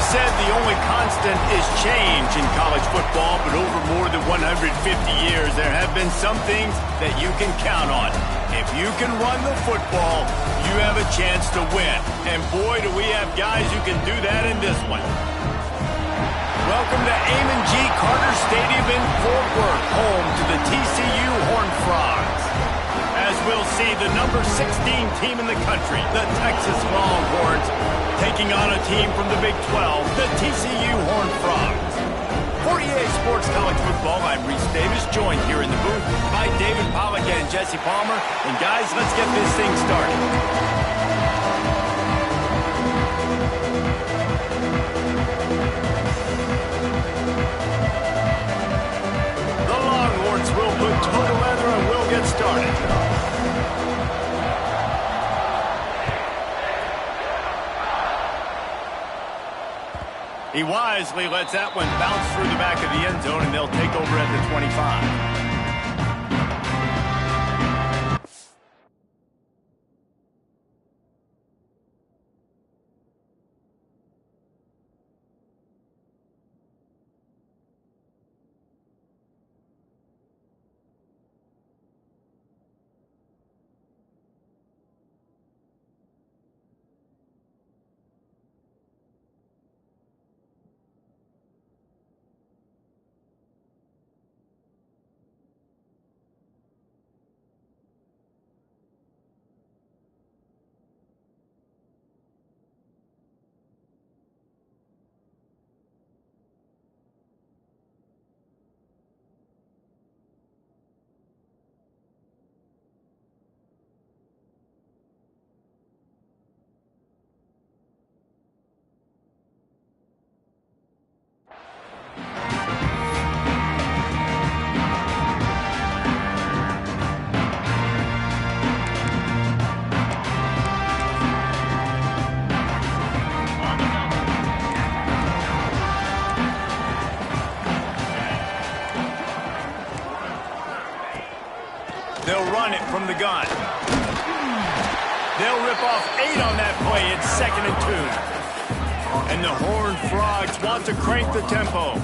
Said the only constant is change in college football, but over more than 150 years, there have been some things that you can count on. If you can run the football, you have a chance to win. And boy, do we have guys who can do that in this one. Welcome to Amon G. Carter Stadium in Fort Worth, home to the TCU Horned Frogs. As we'll see, the number 16 team in the country, the Texas Longhorns, taking on a team from the Big 12, the TCU Horned Frogs. 48 Sports College Football, I'm Reese Davis, joined here in the booth by David Pollack and Jesse Palmer. And guys, let's get this thing started. The Longhorns will put toe to leather and we'll get started. He wisely lets that one bounce through the back of the end zone, and they'll take over at the 25. They'll run it from the gun. They'll rip off 8 on that play. It's 2nd and 2. And the Horned Frogs want to crank the tempo.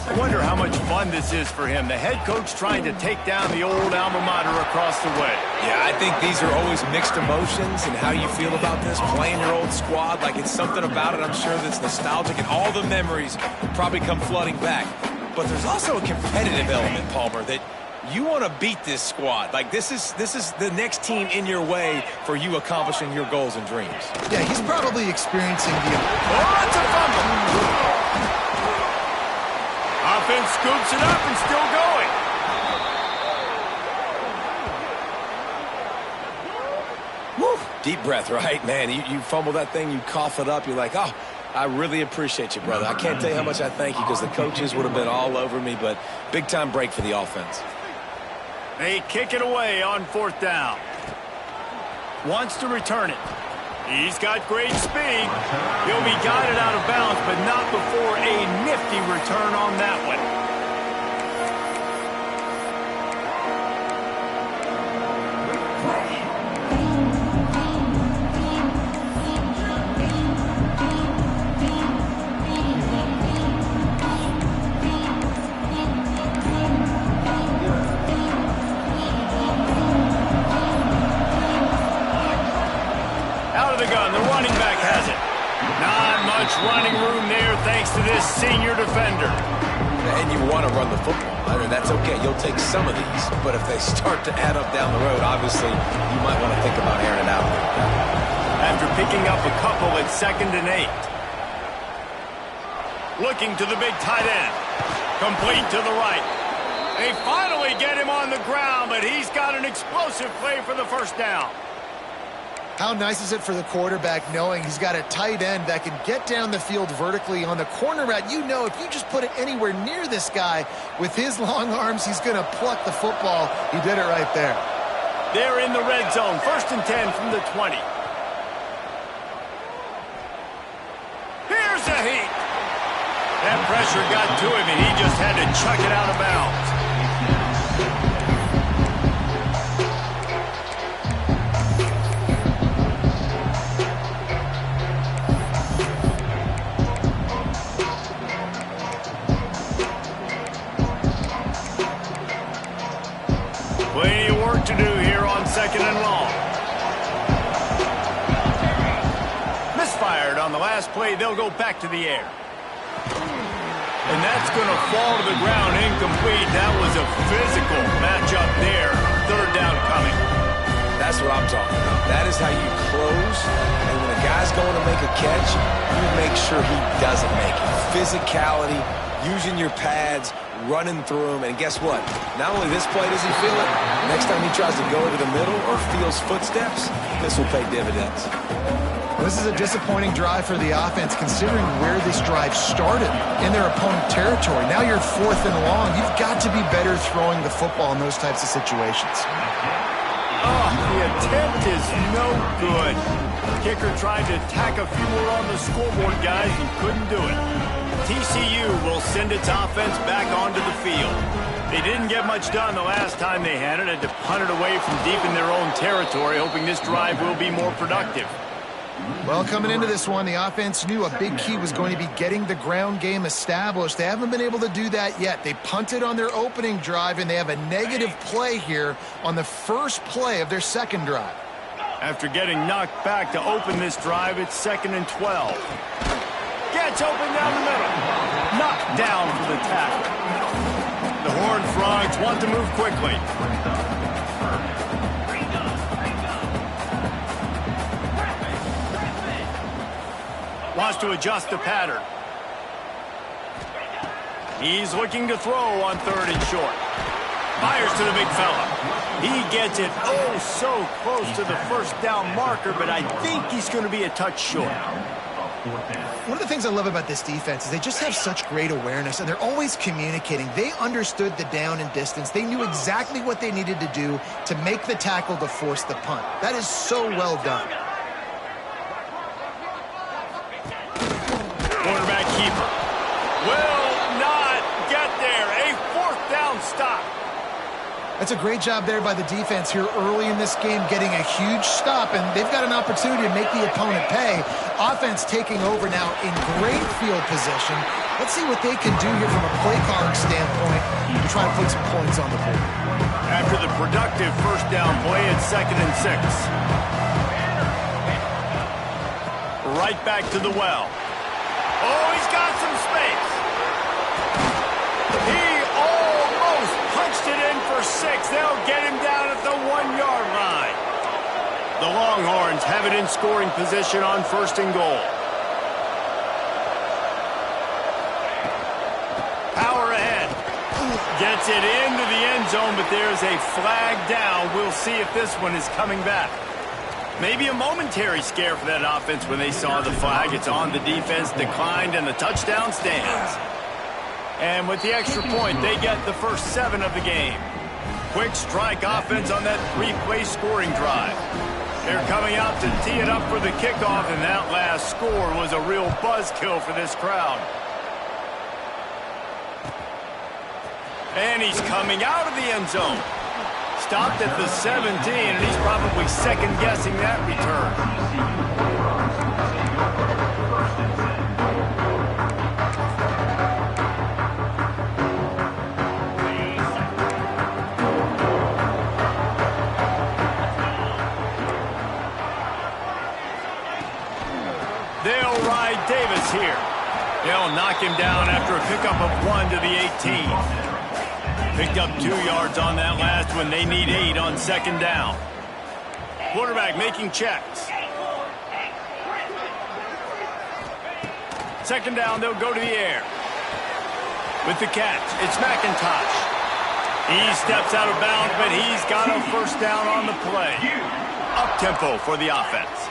I wonder how much fun this is for him. The head coach trying to take down the old alma mater across the way. Yeah, I think these are always mixed emotions and how you feel about this, playing your old squad. Like, it's something about it, I'm sure, that's nostalgic, and all the memories probably come flooding back. But there's also a competitive element, Palmer, that you want to beat this squad. Like, this is the next team in your way for you accomplishing your goals and dreams. Yeah, he's probably experiencing the... Oh, it's a fumble. Offense scoops it up and still going. Woo. Deep breath, right? Man, you fumble that thing, you cough it up, you're like, oh, I really appreciate you, brother. I can't tell you how much I thank you, because the coaches would have been all over me, but big-time break for the offense. They kick it away on 4th down. Wants to return it. He's got great speed. He'll be guided out of bounds, but not before a nifty return on that one. And you want to run the football. I mean, that's okay. You'll take some of these. But if they start to add up down the road, obviously, you might want to think about airing it out a little bit. After picking up a couple at 2nd and 8. Looking to the big tight end. Complete to the right. They finally get him on the ground, but he's got an explosive play for the first down. How nice is it for the quarterback knowing he's got a tight end that can get down the field vertically on the corner route? You know, if you just put it anywhere near this guy with his long arms, he's going to pluck the football. He did it right there. They're in the red zone. 1st and 10 from the 20. Here's a heat. That pressure got to him, and he just had to chuck it out of bounds. Plenty of work to do here on 2nd and long. Misfired on the last play. They'll go back to the air. And that's going to fall to the ground incomplete. That was a physical matchup there. 3rd down coming. That's what I'm talking about. That is how you close. And when a guy's going to make a catch, you make sure he doesn't make it. Physicality, using your pads, running through him. And guess what? Not only this play does he feel it, next time he tries to go over the middle or feels footsteps, this will pay dividends. This is a disappointing drive for the offense considering where this drive started in their opponent territory. Now you're 4th and long. You've got to be better throwing the football in those types of situations. Oh, the attempt is no good. Kicker tried to tack a few more on the scoreboard, guys, and couldn't do it. TCU will send its offense back onto the field. They didn't get much done the last time they had it. Had to punt it away from deep in their own territory, hoping this drive will be more productive. Well, coming into this one, the offense knew a big key was going to be getting the ground game established. They haven't been able to do that yet. They punted on their opening drive, and they have a negative play here on the first play of their 2nd drive. After getting knocked back to open this drive, it's 2nd and 12. Gets open down the middle. Knocked down for the tackle. The Horned Frogs want to move quickly. Wants to adjust the pattern. He's looking to throw on 3rd and short. Fires to the big fella. He gets it oh so close to the first down marker, but I think he's going to be a touch short. One of the things I love about this defense is they just have such great awareness, and they're always communicating. They understood the down and distance. They knew exactly what they needed to do to make the tackle to force the punt. That is so well done. Quarterback keeper will not get there. A 4th down stop. That's a great job there by the defense here early in this game, getting a huge stop, and they've got an opportunity to make the opponent pay. Offense taking over now in great field position. Let's see what they can do here from a play calling standpoint to try to put some points on the board. After the productive first down play, it's 2nd and 6. Right back to the well. Oh, he's got some space. He almost punched it in for 6. They'll get him down at the 1-yard line. The Longhorns have it in scoring position on 1st and goal. Power ahead. Gets it into the end zone, but there's a flag down. We'll see if this one is coming back. Maybe a momentary scare for that offense when they saw the flag. It's on, the defense declined, and the touchdown stands. And with the extra point, they get the first 7 of the game. Quick strike offense on that 3-play scoring drive. They're coming out to tee it up for the kickoff, and that last score was a real buzzkill for this crowd. And he's coming out of the end zone. Stopped at the 17, and he's probably second-guessing that return. They'll ride Davis here. They'll they'll knock him down after a pickup of 1 to the 18. Picked up 2 yards on that last one. They need 8 on second down. Quarterback making checks. Second down, they'll go to the air. With the catch, it's McIntosh. He steps out of bounds, but he's got a first down on the play. Up-tempo for the offense.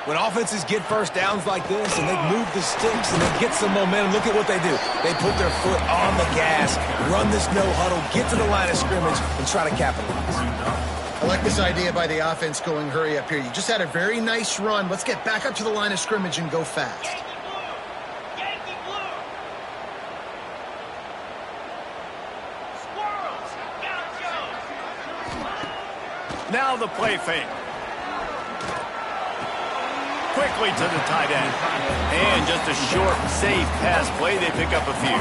When offenses get first downs like this and they move the sticks and they get some momentum, look at what they do. They put their foot on the gas, run this no huddle, get to the line of scrimmage, and try to capitalize. I like this idea by the offense going hurry up here. You just had a very nice run. Let's get back up to the line of scrimmage and go fast. Now the play fake. Quickly to the tight end. And just a short, safe pass play. They pick up a few.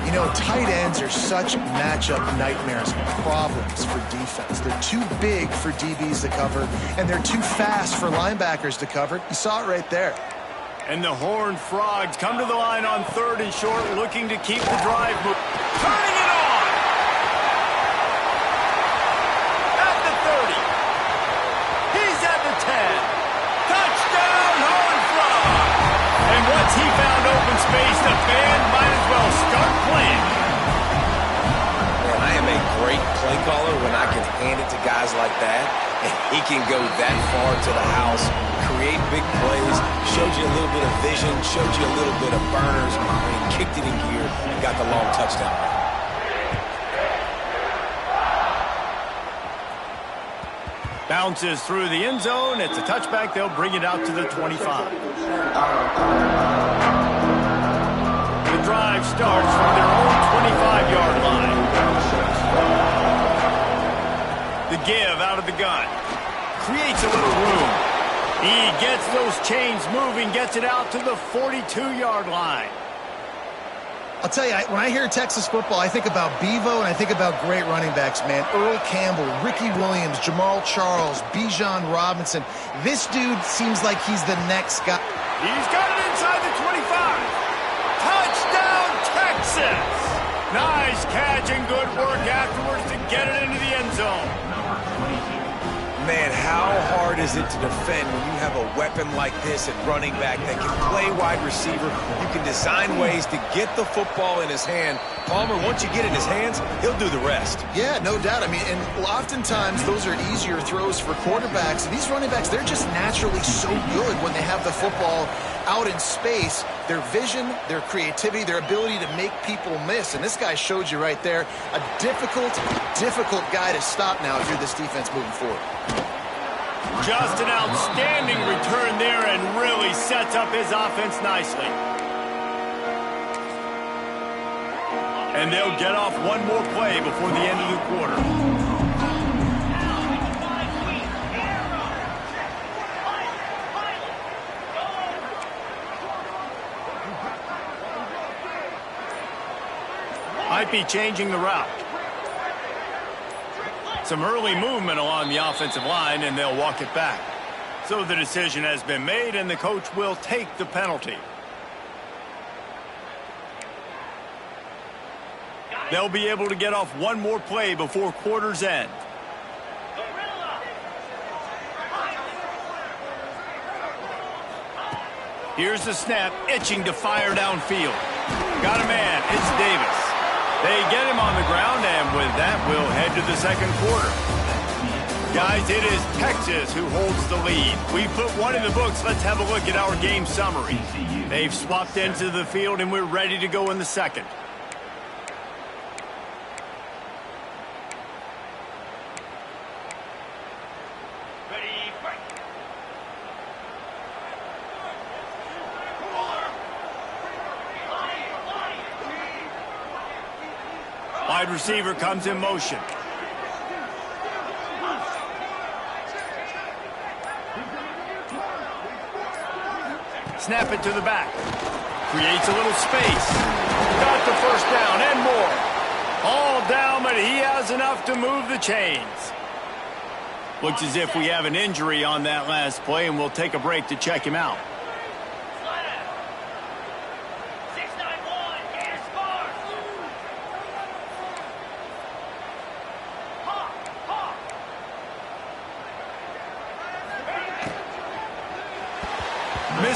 You know, tight ends are such matchup nightmares, problems for defense. They're too big for DBs to cover, and they're too fast for linebackers to cover. You saw it right there. And the Horned Frogs come to the line on 3rd and short, looking to keep the drive moving. Turning it on! At the 30. He's at the 10. Touchdown, Horned Frogs! And once he found open space, the band might as well start playing. Man, I am a great play caller when I can hand it to guys like that. And he can go that far to the house, create big plays, showed you a little bit of vision, showed you a little bit of burners, and he kicked it in gear and got the long touchdown. Bounces through the end zone. It's a touchback. They'll bring it out to the 25. The drive starts from their own 25-yard line. The give out of the gun. Creates a little room. He gets those chains moving, gets it out to the 42-yard line. I'll tell you, when I hear Texas football, I think about Bevo and I think about great running backs, man. Earl Campbell, Ricky Williams, Jamal Charles, Bijan Robinson. This dude seems like he's the next guy. He's got it inside the 25. Touchdown, Texas! Nice catch and good work afterwards to get it into the end zone. Man, how hard is it to defend when you have a weapon like this at running back that can play wide receiver? You can design ways to get the football in his hand. Palmer, once you get it in his hands, he'll do the rest. Yeah, no doubt. I mean, and oftentimes those are easier throws for quarterbacks. These running backs, they're just naturally so good when they have the football out in space. Their vision, their creativity, their ability to make people miss. And this guy showed you right there, a difficult guy to stop now if you're this defense moving forward. Just an outstanding return there and really sets up his offense nicely. And they'll get off one more play before the end of the quarter. Might be changing the route. Some early movement along the offensive line, and they'll walk it back. So the decision has been made, and the coach will take the penalty. They'll be able to get off one more play before quarter's end. Here's the snap, itching to fire downfield. Got a man, it's Davis. They get him on the ground, and with that, we'll head to the second quarter. Guys, it is Texas who holds the lead. We put one in the books. Let's have a look at our game summary. They've swapped into the field, and we're ready to go in the second. Wide receiver comes in motion. Snap it to the back. Creates a little space. Got the first down and more. All down, but he has enough to move the chains. Looks as if we have an injury on that last play, and we'll take a break to check him out.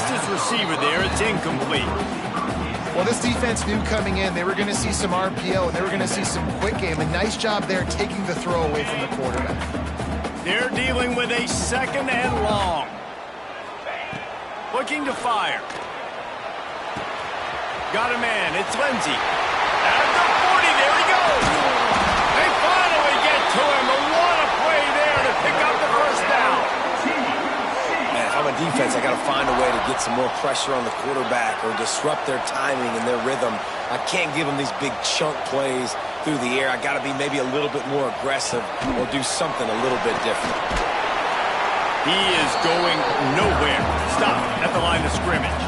missed his receiver there. It's incomplete. Well, this defense knew coming in they were going to see some RPO and they were going to see some quick game. A nice job there taking the throw away from the quarterback. They're dealing with a 2nd and long. Looking to fire. Got a man. It's Lindsey. At the 40, there he goes. They finally get to him. What a play there to pick up the first down. Man, if I'm a defense, I got to find a way to get some more pressure on the quarterback or disrupt their timing and their rhythm. I can't give them these big chunk plays through the air. I got to be maybe a little bit more aggressive or do something a little bit different. He is going nowhere. Stop at the line of scrimmage.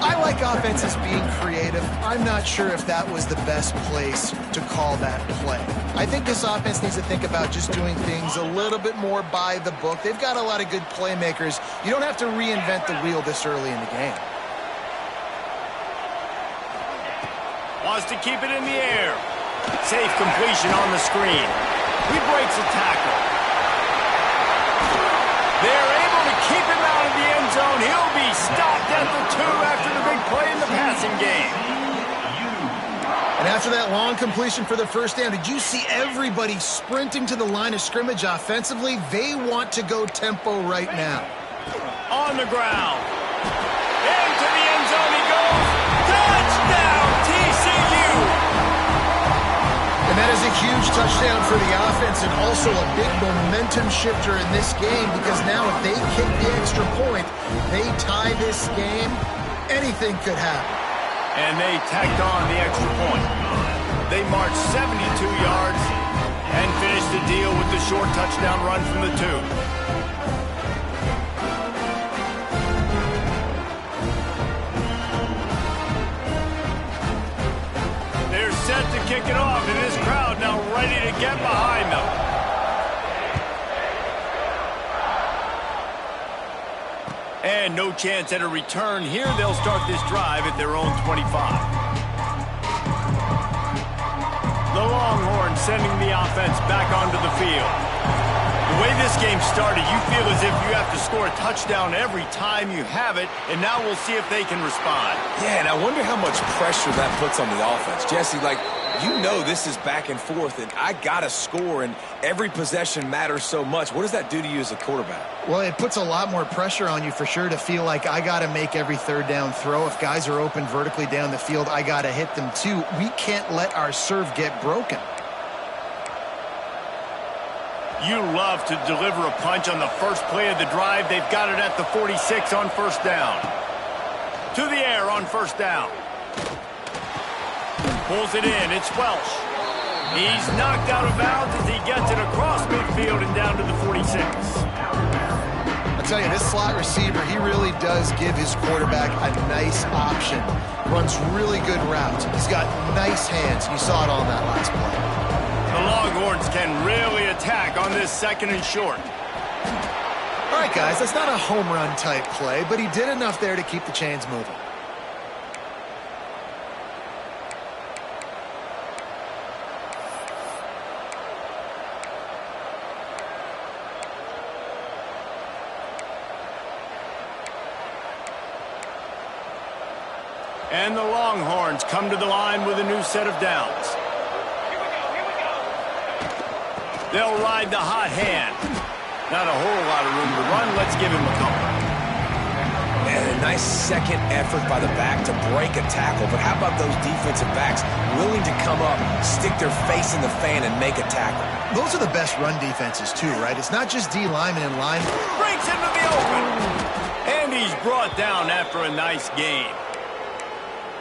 I like offenses being creative. I'm not sure if that was the best place to call that play. I think this offense needs to think about just doing things a little bit more by the book. They've got a lot of good playmakers. You don't have to reinvent the wheel this early in the game. Wants to keep it in the air. Safe completion on the screen. He breaks a tackle. They're able to keep him out of the end zone. He'll be stopped at the 2 after the big play in the passing game. And after that long completion for the first down, did you see everybody sprinting to the line of scrimmage offensively? They want to go tempo right now. On the ground. Into the end zone he goes. Touchdown, TCU! And that is a huge touchdown for the offense and also a big momentum shifter in this game because now if they kick the extra point, they tie this game, anything could happen. And they tacked on the extra point. They marched 72 yards and finished the deal with the short touchdown run from the 2. They're set to kick it off, and this crowd now ready to get behind them. And no chance at a return here. They'll start this drive at their own 25. The Longhorns sending the offense back onto the field. The way this game started, you feel as if you have to score a touchdown every time you have it, and now we'll see if they can respond. Yeah, and I wonder how much pressure that puts on the offense. Jesse, like, you know this is back and forth, and I got to score, and every possession matters so much. What does that do to you as a quarterback? Well, it puts a lot more pressure on you for sure to feel like I got to make every third down throw. If guys are open vertically down the field, I got to hit them too. We can't let our serve get broken. You love to deliver a punch on the first play of the drive. They've got it at the 46 on first down. To the air on first down. Pulls it in. It's Welsh. He's knocked out of bounds as he gets it across midfield and down to the 46. I'll tell you, this slot receiver, he really does give his quarterback a nice option. Runs really good routes. He's got nice hands. You saw it on that last play. The Longhorns can really attack on this 2nd and short. All right, guys, that's not a home run type play, but he did enough there to keep the chains moving. And the Longhorns come to the line with a new set of downs. They'll ride the hot hand. Not a whole lot of room to run. Let's give him a couple. And a nice second effort by the back to break a tackle. But how about those defensive backs willing to come up, stick their face in the fan, and make a tackle? Those are the best run defenses, too, right? It's not just D linemen in line. Breaks into the open. And he's brought down after a nice gain.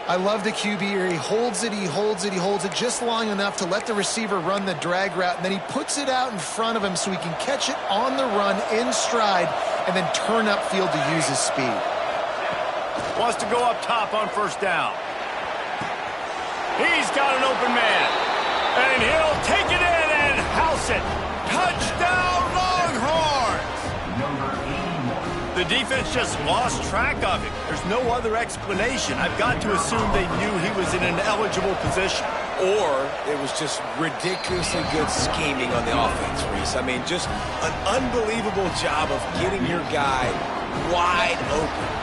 I love the QB here. He holds it, he holds it, he holds it just long enough to let the receiver run the drag route, and then he puts it out in front of him so he can catch it on the run in stride and then turn upfield to use his speed. Wants to go up top on first down. He's got an open man. And he'll take it in and house it. Touchdown, Longhorns! The defense just lost track of him. There's no other explanation. I've got to assume they knew he was in an eligible position. Or it was just ridiculously good scheming on the offense, Reese. I mean, just an unbelievable job of getting your guy wide open.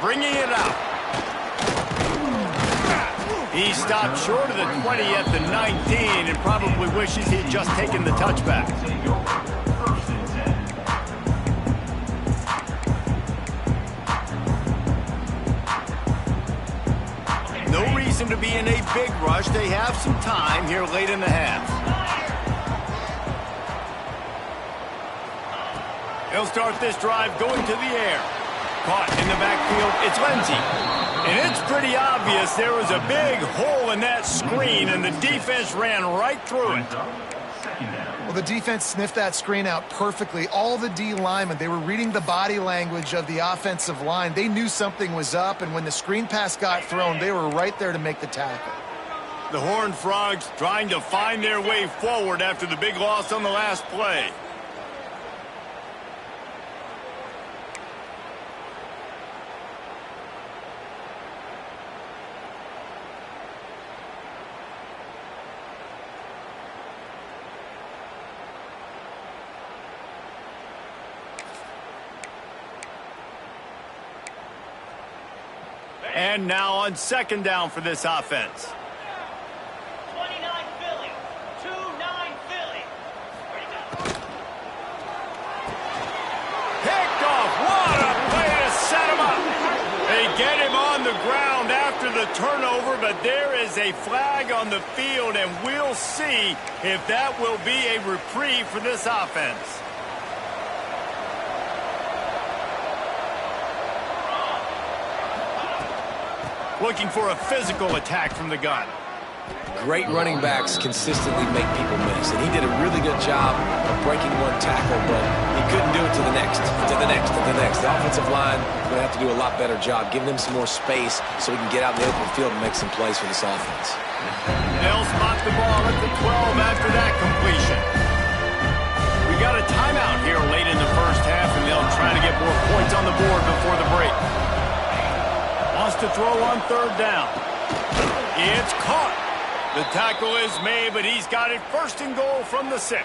Bringing it out. He stopped short of the 20 at the 19 and probably wishes he'd just taken the touchback. No reason to be in a big rush. They have some time here late in the half. He'll start this drive going to the air. Caught in the backfield, it's Lindsey. And it's pretty obvious there was a big hole in that screen, and the defense ran right through it. Well, the defense sniffed that screen out perfectly. All the D linemen, they were reading the body language of the offensive line. They knew something was up, and when the screen pass got thrown, they were right there to make the tackle. The Horned Frogs trying to find their way forward after the big loss on the last play. And now on second down for this offense. 29 Philly. 2-9 Philly. Ready to go. Picked off. What a play to set him up. They get him on the ground after the turnover, but there is a flag on the field, and we'll see if that will be a reprieve for this offense. Looking for a physical attack from the gun. Great running backs consistently make people miss, and he did a really good job of breaking one tackle, but he couldn't do it to the next, to the next, to the next. The offensive line is going to have to do a lot better job, giving them some more space so we can get out in the open field and make some plays for this offense. They'll spot the ball at the 12 after that completion. We got a timeout here late in the first half, and they'll try to get more points on the board before the break. Wants to throw on third down. It's caught. The tackle is made, but he's got it first and goal from the 6.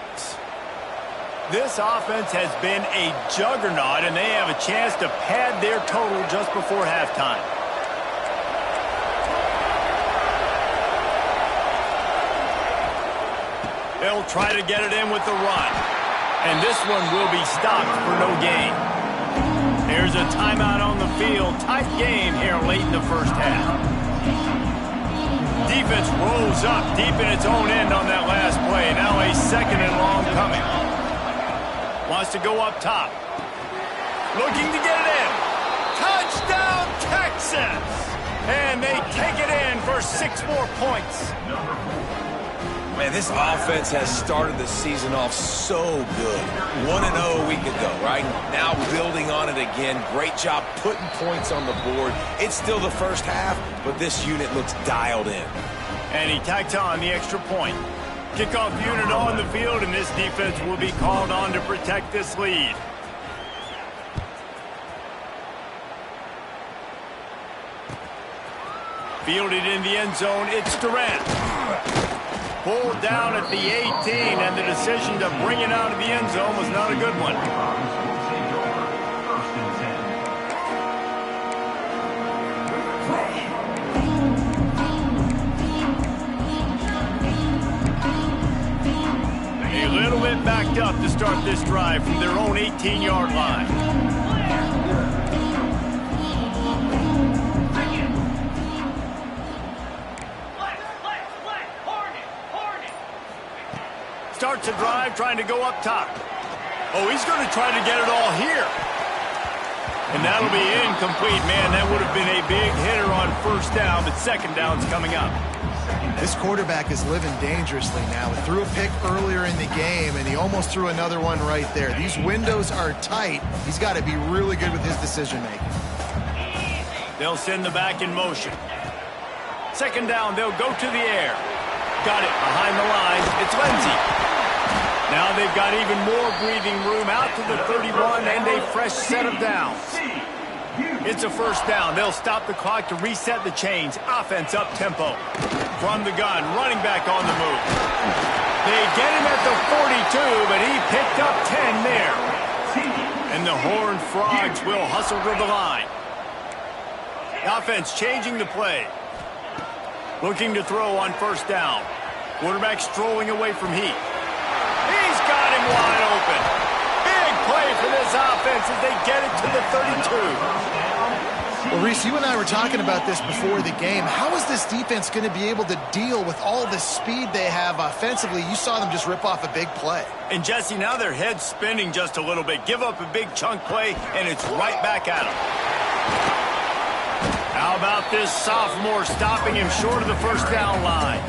This offense has been a juggernaut, and they have a chance to pad their total just before halftime. They'll try to get it in with the run. And this one will be stopped for no gain. There's a timeout on the field. Tight game here late in the first half. Defense rolls up deep in its own end on that last play. Now a second and long coming. Wants to go up top. Looking to get it in. Touchdown, Texas! And they take it in for 6 more points. Man, this offense has started the season off so good. 1-0 a week ago, right? Now building on it again. Great job putting points on the board. It's still the first half, but this unit looks dialed in. And he tacks on the extra point. Kickoff unit on the field, and this defense will be called on to protect this lead. Fielded in the end zone, it's Durant. Pulled down at the 18, and the decision to bring it out of the end zone was not a good one. A little bit backed up to start this drive from their own 18-yard line. Starts a drive trying to go up top. Oh, he's going to try to get it all here. And that'll be incomplete. Man, that would have been a big hitter on first down, but second down's coming up. This quarterback is living dangerously now. He threw a pick earlier in the game, and he almost threw another one right there. These windows are tight. He's got to be really good with his decision-making. They'll send the back in motion. Second down, they'll go to the air. Got it behind the line. It's Lindsey. Now they've got even more breathing room out to the 31 and a fresh set of downs. It's a first down. They'll stop the clock to reset the chains. Offense up tempo. From the gun, running back on the move. They get him at the 42, but he picked up 10 there. And the Horned Frogs will hustle to the line. The offense changing the play. Looking to throw on first down. Quarterback strolling away from Heat. He's got him wide open. Big play for this offense as they get it to the 32. Well, Reese, you and I were talking about this before the game. How is this defense going to be able to deal with all the speed they have offensively? You saw them just rip off a big play. And, Jesse, now their head's spinning just a little bit. Give up a big chunk play, and it's right back at them. How about this sophomore stopping him short of the first down line?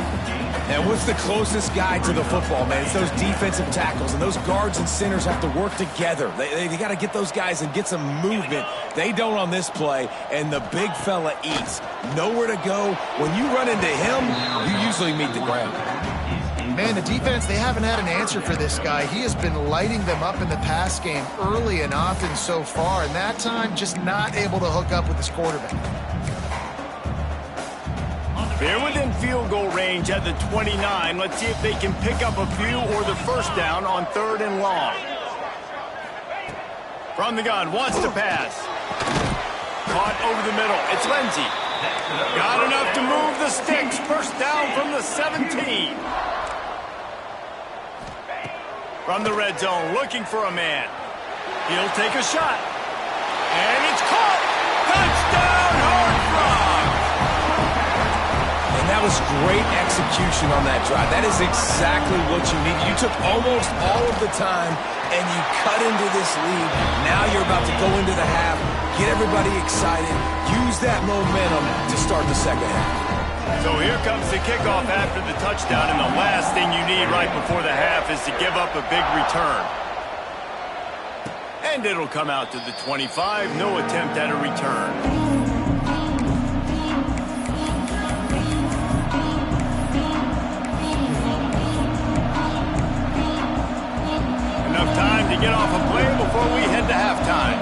And what's the closest guy to the football, man? It's those defensive tackles, and those guards and centers have to work together. They got to get those guys and get some movement. They don't on this play, and the big fella eats. Nowhere to go. When you run into him, you usually meet the ground. Man, the defense, they haven't had an answer for this guy. He has been lighting them up in the pass game early and often so far, and that time just not able to hook up with his quarterback. They're within field goal range at the 29. Let's see if they can pick up a few or the first down on 3rd and long. From the gun, wants to pass. Caught over the middle. It's Lindsey. Got enough to move the sticks. First down from the 17. From the red zone, looking for a man. He'll take a shot. And it's caught. Touchdown, Horned Frogs. And that was great execution on that drive. That is exactly what you need. You took almost all of the time, and you cut into this lead. Now you're about to go into the half, get everybody excited, use that momentum to start the second half. So here comes the kickoff after the touchdown, and the last thing you need right before the half is to give up a big return. And it'll come out to the 25. No attempt at a return. Time to get off a play before we head to halftime.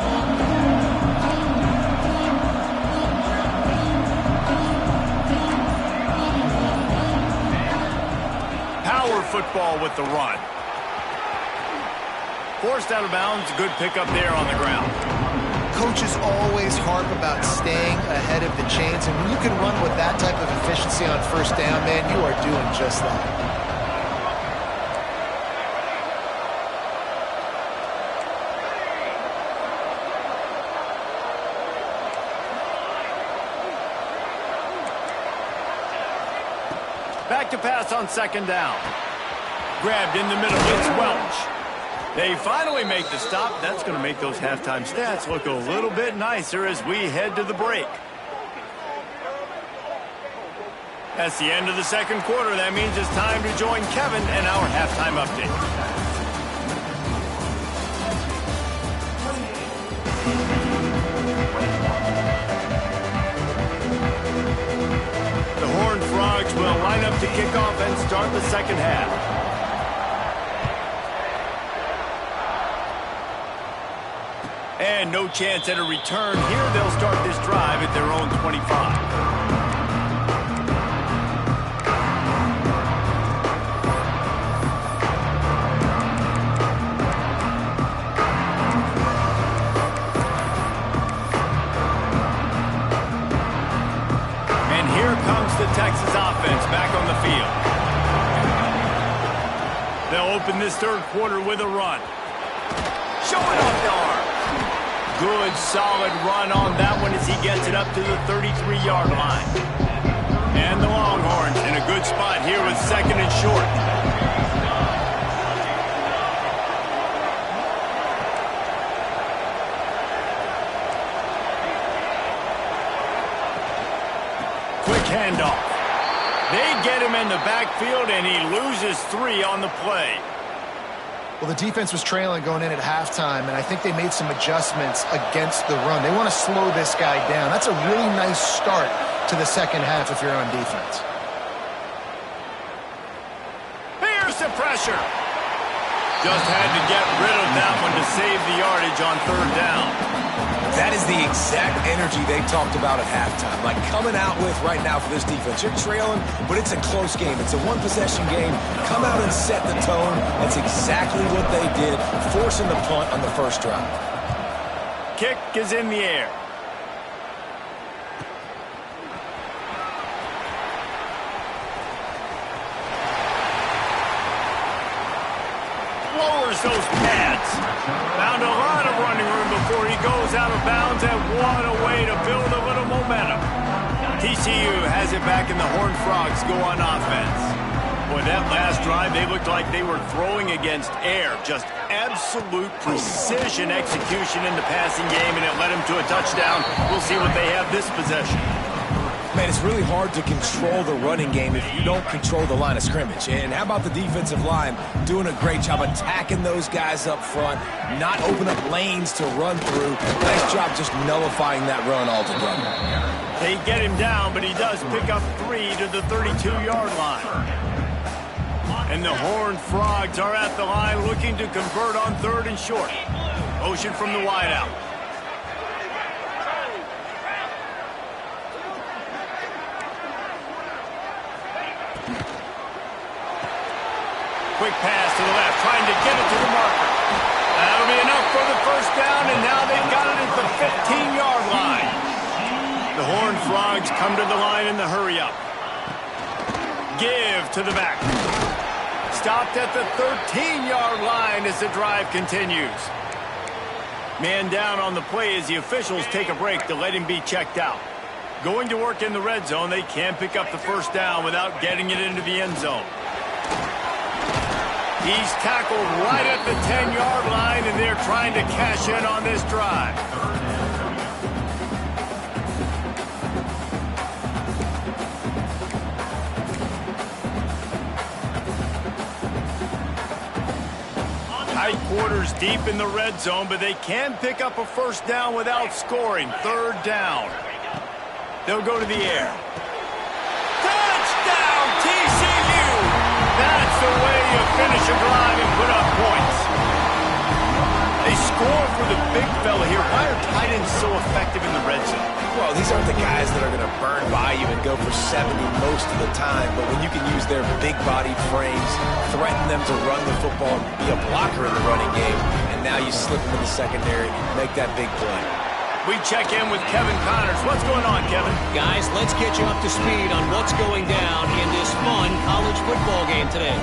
Power football with the run. Forced out of bounds, good pickup there on the ground. Coaches always harp about staying ahead of the chains, and when you can run with that type of efficiency on first down, man, you are doing just that. Back to pass on second down. Grabbed in the middle. It's Welch. They finally make the stop. That's going to make those halftime stats look a little bit nicer as we head to the break. That's the end of the second quarter. That means it's time to join Kevin and our halftime update. Frogs will line up to kick off and start the second half. And no chance at a return here. They'll start this drive at their own 25. The Texas offense back on the field. They'll open this third quarter with a run. Showing off the arm. Good, solid run on that one as he gets it up to the 33-yard line. And the Longhorns in a good spot here with second and short. Handoff. They get him in the backfield, and he loses 3 on the play. Well, the defense was trailing going in at halftime, and I think they made some adjustments against the run. They want to slow this guy down. That's a really nice start to the second half if you're on defense. Here's the pressure. Just had to get rid of that one to save the yardage on third down. That is the exact energy they talked about at halftime. Like coming out with right now for this defense. You're trailing, but it's a close game. It's a one-possession game. Come out and set the tone. That's exactly what they did, forcing the punt on the first drive. Kick is in the air. Lowers those pads. Found a lot of running room before he goes out of bounds, and what a way to build a little momentum. TCU has it back, and the Horned Frogs go on offense. Boy, that last drive, they looked like they were throwing against air. Just absolute precision execution in the passing game, and it led them to a touchdown. We'll see what they have this possession. Man, it's really hard to control the running game if you don't control the line of scrimmage. And how about the defensive line doing a great job attacking those guys up front, not open up lanes to run through. Nice job just nullifying that run altogether. They get him down, but he does pick up 3 to the 32-yard line. And the Horned Frogs are at the line looking to convert on 3rd and short. Motion from the wideout. Quick pass to the left, trying to get it to the marker. That'll be enough for the first down, and now they've got it at the 15-yard line. The Horned Frogs come to the line in the hurry-up. Give to the back. Stopped at the 13-yard line as the drive continues. Man down on the play as the officials take a break to let him be checked out. Going to work in the red zone, they can pick up the first down without getting it into the end zone. He's tackled right at the 10-yard line, and they're trying to cash in on this drive. Tight quarters deep in the red zone, but they can pick up a first down without scoring. 3rd down. They'll go to the air. Touchdown, TCU! That's the way you finish a drive and put up points. They score for the big fella here. Why are tight ends so effective in the red zone? Well, these aren't the guys that are going to burn by you and go for 70 most of the time, but when you can use their big-bodied frames, threaten them to run the football, be a blocker in the running game, and now you slip into the secondary, make that big play. We check in with Kevin Connors. What's going on, Kevin? Guys, let's get you up to speed on what's going down in this fun college football game today.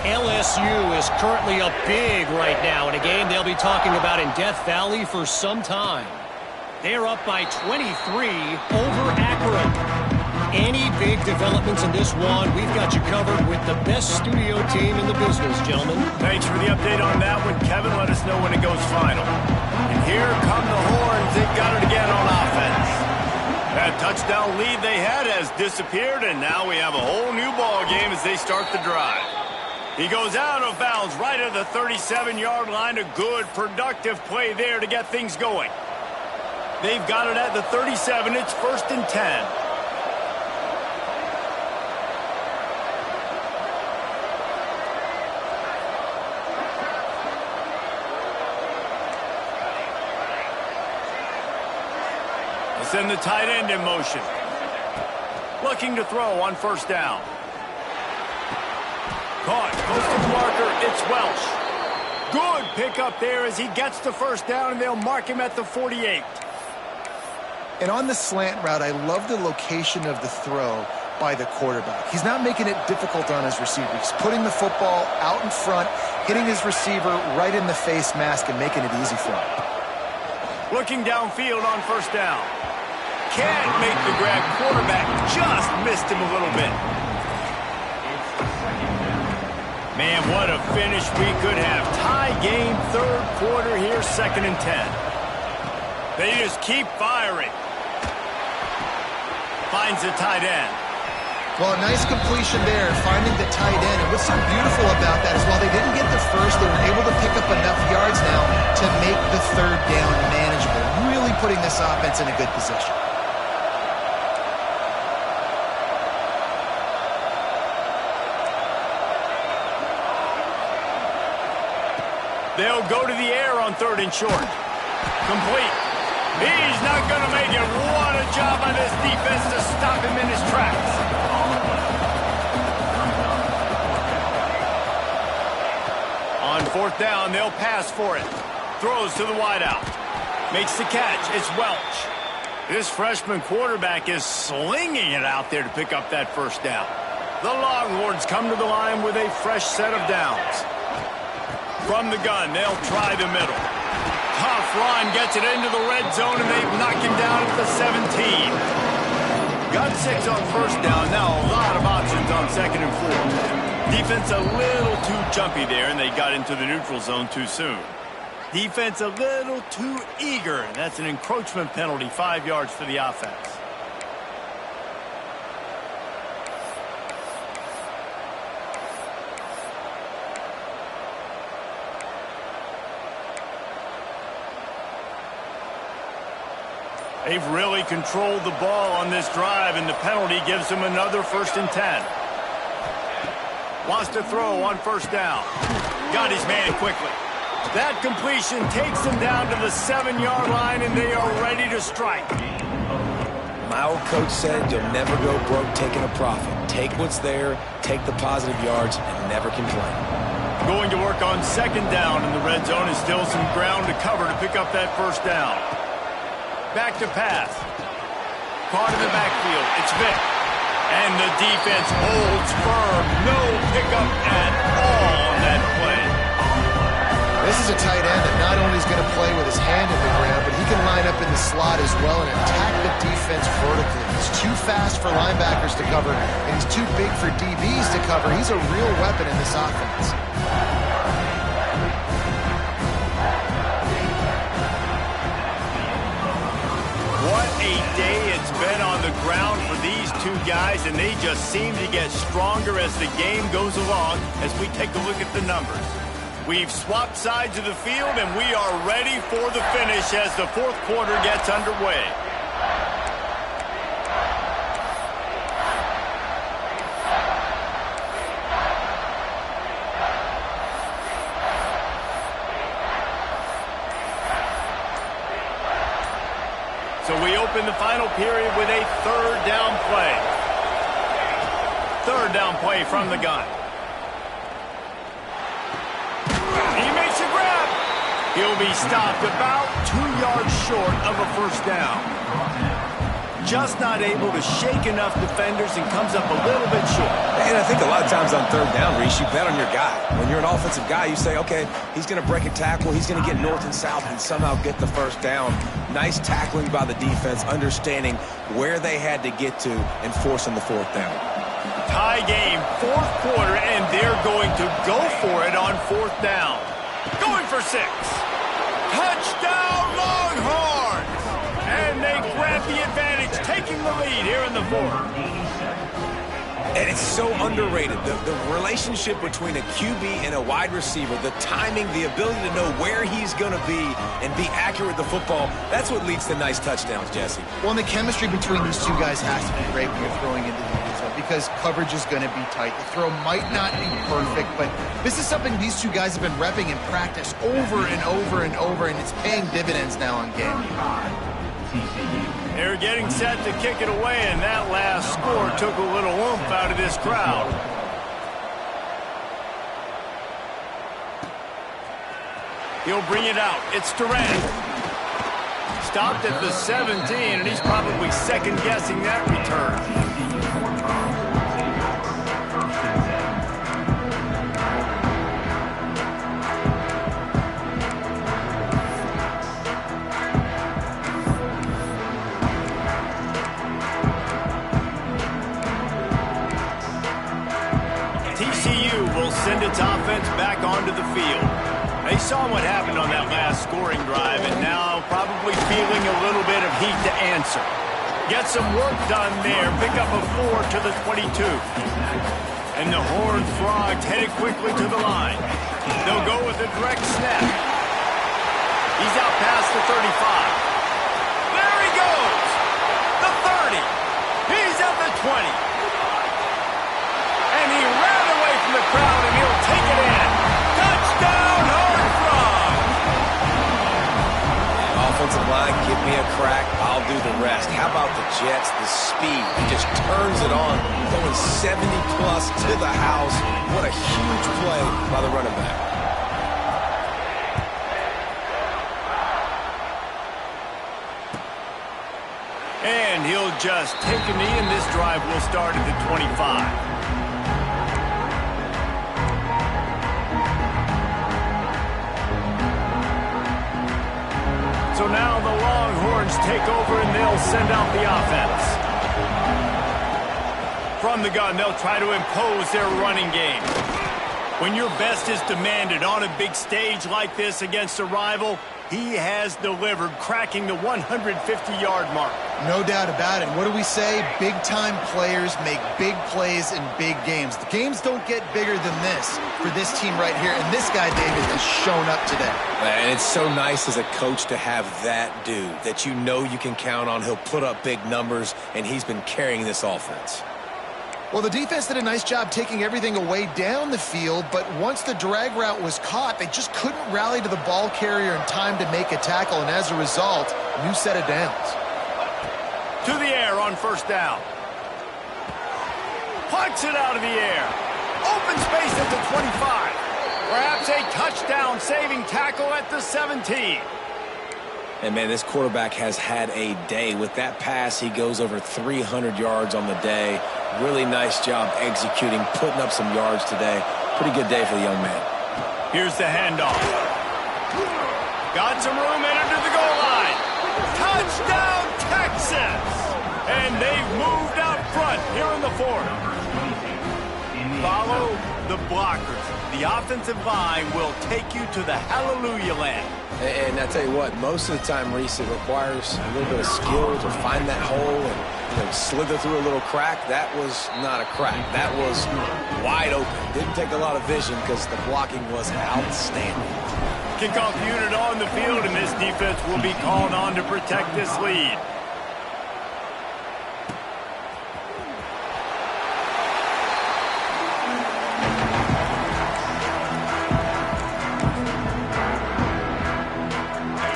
LSU is currently up big right now in a game they'll be talking about in Death Valley for some time. They're up by 23 over Akron. Any big developments in this one, we've got you covered with the best studio team in the business, gentlemen. Thanks for the update on that one, Kevin. Let us know when it goes final. And here come the Horns. They've got it again on offense. That touchdown lead they had has disappeared, and now we have a whole new ball game as they start the drive. He goes out of bounds right at the 37-yard line. A good, productive play there to get things going. They've got it at the 37. It's 1st and 10. Send the tight end in motion. Looking to throw on 1st down. Caught. Close to the marker. It's Welsh. Good pickup there as he gets the 1st down, and they'll mark him at the 48. And on the slant route, I love the location of the throw by the quarterback. He's not making it difficult on his receiver. He's putting the football out in front, hitting his receiver right in the face mask and making it easy for him. Looking downfield on 1st down. Can't make the grab. Quarterback just missed him a little bit. Man, what a finish we could have. Tie game, 3rd quarter here, 2nd and 10. They just keep firing. Finds the tight end. Well, a nice completion there, finding the tight end. And what's so beautiful about that is while they didn't get the first, they were able to pick up enough yards now to make the 3rd down manageable. Really putting this offense in a good position. They'll go to the air on 3rd and short. Complete. He's not going to make it. What a job by this defense to stop him in his tracks. On fourth down, they'll pass for it. Throws to the wideout. Makes the catch. It's Welch. This freshman quarterback is slinging it out there to pick up that first down. The Longhorns come to the line with a fresh set of downs. From the gun, they'll try the middle. Tough run, gets it into the red zone, and they've knocked him down at the 17. Got 6 on first down. Now a lot of options on second and 4. Defense a little too jumpy there, and they got into the neutral zone too soon. Defense a little too eager. That's an encroachment penalty, 5 yards for the offense. They've really controlled the ball on this drive, and the penalty gives them another 1st and 10. Wants to throw on first down. Got his man quickly. That completion takes them down to the 7-yard line, and they are ready to strike. My old coach said you'll never go broke taking a profit. Take what's there, take the positive yards, and never complain. Going to work on second down in the red zone, and still some ground to cover to pick up that first down. Back to pass. Caught in the backfield. It's Vick. And the defense holds firm. No pickup at all on that play. This is a tight end that not only is going to play with his hand in the ground, but he can line up in the slot as well and attack the defense vertically. He's too fast for linebackers to cover, and he's too big for DBs to cover. He's a real weapon in this offense. What a day it's been on the ground for these two guys, and they just seem to get stronger as the game goes along as we take a look at the numbers. We've swapped sides of the field, and we are ready for the finish as the 4th quarter gets underway. So we open the final period with a 3rd down play. 3rd down play from the gun. He makes a grab. He'll be stopped about 2 yards short of a first down. Just not able to shake enough defenders and comes up a little bit short. And I think a lot of times on 3rd down, Reese, you bet on your guy. When you're an offensive guy, you say, okay, he's going to break a tackle, he's going to get north and south and somehow get the first down. Nice tackling by the defense, understanding where they had to get to and forcing the 4th down. Tie game, 4th quarter, and they're going to go for it on 4th down. Going for 6. Touchdown, Longhorns! And they grab the advantage, taking the lead here in the 4th. And it's so underrated. The relationship between a QB and a wide receiver, the timing, the ability to know where he's going to be and be accurate with the football, that's what leads to nice touchdowns, Jesse. Well, and the chemistry between these two guys has to be great when you're throwing into the end zone because coverage is going to be tight. The throw might not be perfect, but this is something these two guys have been repping in practice over and over and over, and it's paying dividends now on game. They're getting set to kick it away, and that last score took a little oomph out of this crowd. He'll bring it out. It's Durant. Stopped at the 17, and he's probably second-guessing that return. Send its offense back onto the field. They saw what happened on that last scoring drive, and now probably feeling a little bit of heat to answer. Get some work done there. Pick up a 4 to the 22. And the Horned Frogs headed quickly to the line. They'll go with a direct snap. He's out past the 35. There he goes. The 30. He's at the 20. And he ran away from the crowd, and he'll take it in. Touchdown, Horned Frogs! Offensive line, give me a crack, I'll do the rest. How about the Jets, the speed? He just turns it on, going 70-plus to the house. What a huge play by the running back. And he'll just take a knee, and this drive will start at the 25. So now the Longhorns take over, and they'll send out the offense. From the gun, they'll try to impose their running game. When your best is demanded on a big stage like this against a rival, he has delivered, cracking the 150-yard mark. No doubt about it. What do we say? Big-time players make big plays in big games. The games don't get bigger than this for this team right here, and this guy, David, has shown up today. And it's so nice as a coach to have that dude that you know you can count on. He'll put up big numbers, and he's been carrying this offense. Well, the defense did a nice job taking everything away down the field, but once the drag route was caught, they just couldn't rally to the ball carrier in time to make a tackle, and as a result, new set of downs. To the air on first down. Punts it out of the air. Open space at the 25. Perhaps a touchdown-saving tackle at the 17. And, man, this quarterback has had a day. With that pass, he goes over 300 yards on the day. Really nice job executing, putting up some yards today. Pretty good day for the young man. Here's the handoff. Got some room in under the goal line. Touchdown, Texas! And they've moved out front here in the fourth. Follow the blockers. The offensive line will take you to the hallelujah land. And I tell you what, most of the time, Reese, it requires a little bit of skill to find that hole and slither through a little crack. That was not a crack. That was wide open. Didn't take a lot of vision because the blocking was outstanding. Kickoff unit on the field, and this defense will be called on to protect this lead.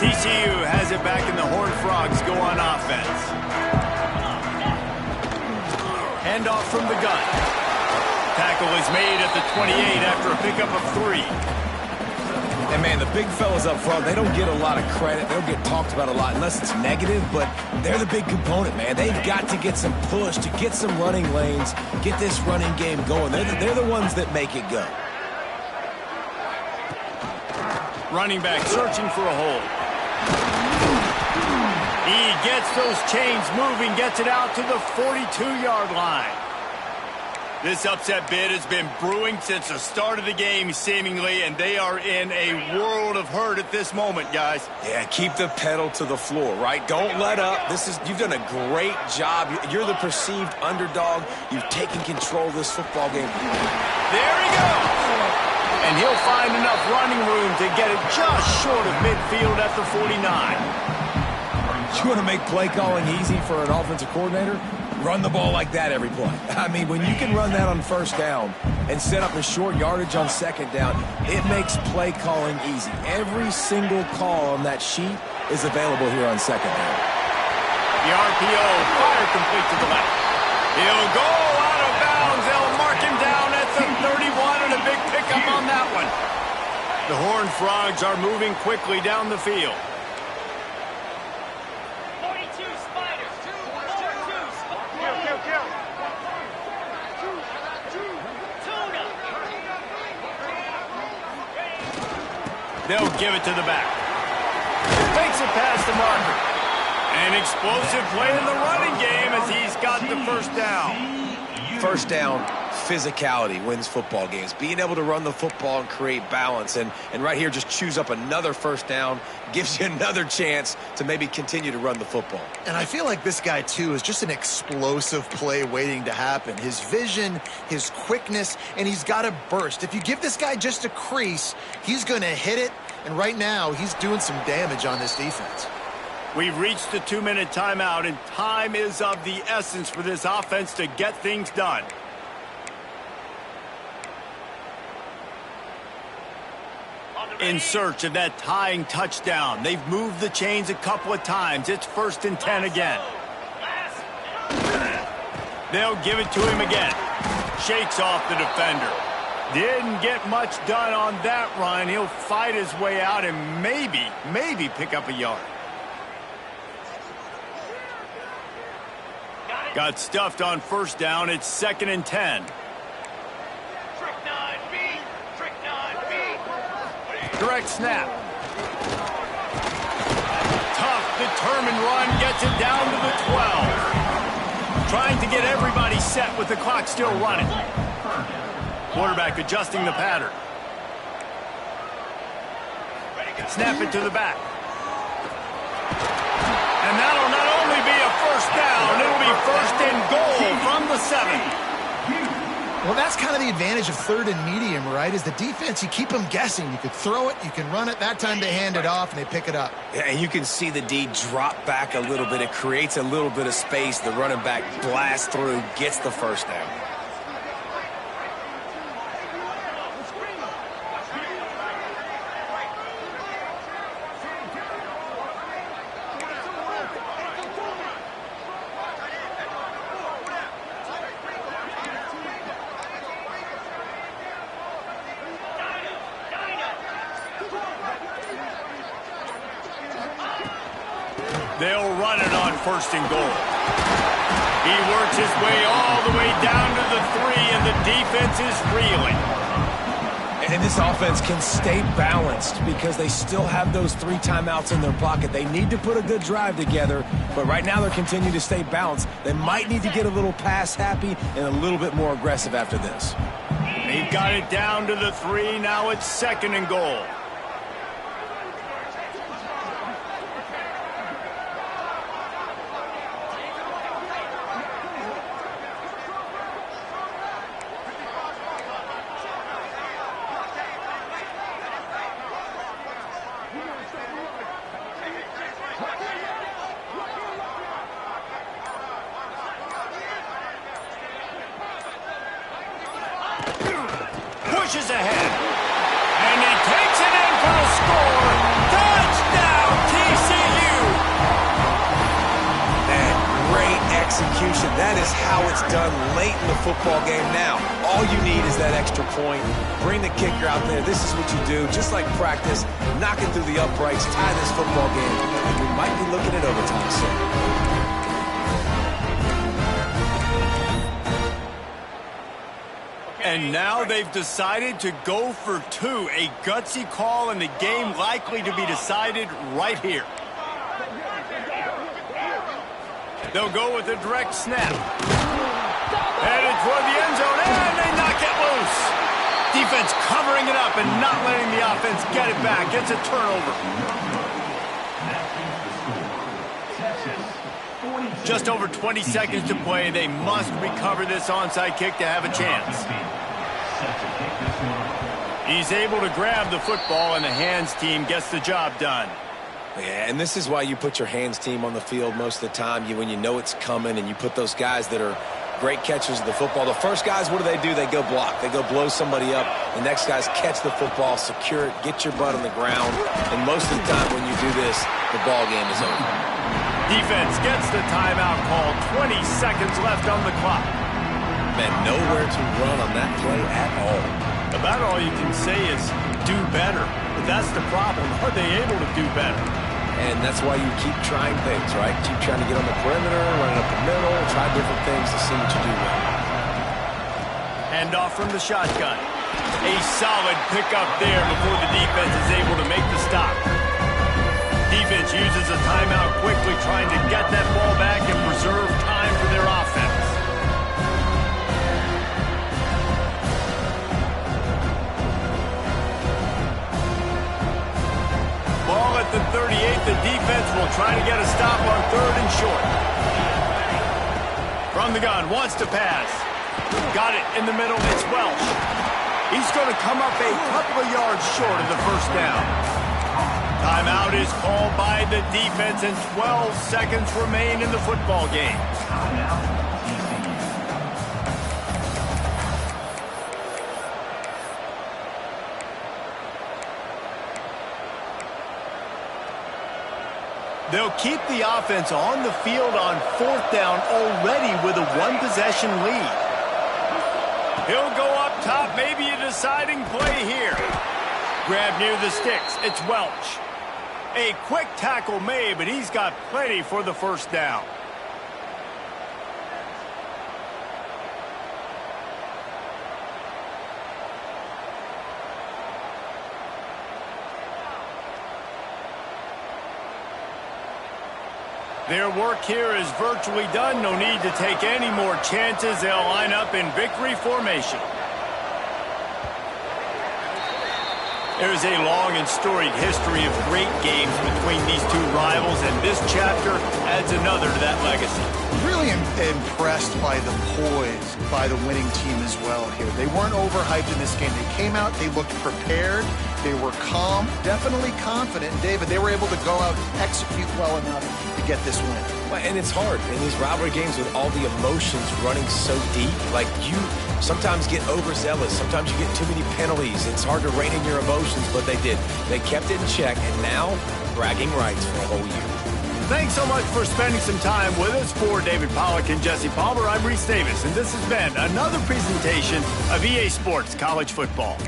TCU has it back, and the Horned Frogs go on offense. Handoff from the gun. Tackle is made at the 28 after a pickup of 3. And, man, the big fellas up front, they don't get a lot of credit. They don't get talked about a lot unless it's negative, but they're the big component, man. They've got to get some push to get some running lanes, get this running game going. They're the ones that make it go. Running back searching for a hole. He gets those chains moving, gets it out to the 42-yard line. This upset bid has been brewing since the start of the game, seemingly, and they are in a world of hurt at this moment, guys. Yeah, keep the pedal to the floor, right? Don't let up. You've done a great job. You're the perceived underdog. You've taken control of this football game. There he goes. And he'll find enough running room to get it just short of midfield at the 49. You want to make play calling easy for an offensive coordinator? Run the ball like that every play. I mean, when you can run that on first down and set up a short yardage on second down, it makes play calling easy. Every single call on that sheet is available here on second down. The RPO, fire complete to the left. He'll go out of bounds. They'll mark him down at the 31, and a big pickup on that one. The Horned Frogs are moving quickly down the field. 42 Spiders. 2, 2, Tuna. They'll give it to the back. Takes it past the marker. An explosive play in the running game as he's got the first down. First down, physicality wins football games. Being able to run the football and create balance. And right here, just choose up another first down, gives you another chance to maybe continue to run the football. And I feel like this guy, too, is just an explosive play waiting to happen. His vision, his quickness, and he's got a burst. If you give this guy just a crease, he's going to hit it. And right now, he's doing some damage on this defense. We've reached the 2-minute timeout, and time is of the essence for this offense to get things done. in search of that tying touchdown. They've moved the chains a couple of times. It's 1st and 10 again. They'll give it to him again. Shakes off the defender. Didn't get much done on that run. He'll fight his way out and maybe pick up a yard. Got stuffed on 1st down. It's 2nd and 10. Direct snap. Tough, determined run gets it down to the 12. Trying to get everybody set with the clock still running. Quarterback adjusting the pattern. Snap it to the back. And that'll not only be a 1st down, it'll be 1st and goal from the 7. Well, that's kind of the advantage of 3rd and medium, right? Is the defense, you keep them guessing. You could throw it, you can run it. That time they hand it off and they pick it up. Yeah, and you can see the D drop back a little bit. It creates a little bit of space. The running back blasts through, gets the 1st down. They'll run it on 1st and goal. He works his way all the way down to the 3, and the defense is reeling. And this offense can stay balanced because they still have those 3 timeouts in their pocket. They need to put a good drive together, but right now they're continuing to stay balanced. They might need to get a little pass happy and a little bit more aggressive after this. They've got it down to the 3. Now it's 2nd and goal. Pushes ahead. And he takes it in for the score. Touchdown, TCU! Man, great execution. That is how it's done late in the football game now. All you need is that extra point. Bring the kicker out there. This is what you do. Just like practice, knock it through the uprights, tie this football game, and we might be looking at overtime soon. And now they've decided to go for 2. A gutsy call, and the game likely to be decided right here. They'll go with a direct snap. Headed toward the end zone, and they knock it loose. Defense covering it up and not letting the offense get it back. It's a turnover. Just over 20 seconds to play. They must recover this onside kick to have a chance. He's able to grab the football, and the hands team gets the job done. Yeah, and this is why you put your hands team on the field most of the time. When you know it's coming, and you put those guys that are great catchers of the football. The first guys, what do? They go block. They go blow somebody up. The next guys catch the football, secure it, get your butt on the ground. And most of the time when you do this, the ball game is over. Defense gets the timeout call. 20 seconds left on the clock. Man, nowhere to run on that play at all. About all you can say is do better. But that's the problem. Are they able to do better? And that's why you keep trying things, right? Keep trying to get on the perimeter, running up the middle, try different things to see what you do well. Hand off from the shotgun. A solid pickup there before the defense is able to make the stop. Defense uses a timeout quickly, trying to get that ball back and preserve time for their offense. Ball at the 38. The defense will try to get a stop on 3rd and short. From the gun, wants to pass. Got it in the middle. It's Welsh. He's going to come up a couple of yards short of the 1st down. Timeout is called by the defense, and 12 seconds remain in the football game. They'll keep the offense on the field on 4th down already with a one-possession lead. He'll go up top, maybe a deciding play here. Grab near the sticks. It's Welch. A quick tackle made, but he's got plenty for the first down. Their work here is virtually done. No need to take any more chances. They'll line up in victory formation. There's a long and storied history of great games between these two rivals, and this chapter adds another to that legacy. Really impressed by the poise by the winning team as well here. They weren't overhyped in this game. They came out, they looked prepared, they were calm, definitely confident. And David, they were able to go out and execute well enough to get this win. And it's hard in these rivalry games with all the emotions running so deep. Like, you sometimes get overzealous. Sometimes you get too many penalties. It's hard to rein in your emotions, but they did. They kept it in check, and now bragging rights for a whole year. Thanks so much for spending some time with us. For David Pollack and Jesse Palmer, I'm Reese Davis, and this has been another presentation of EA Sports College Football.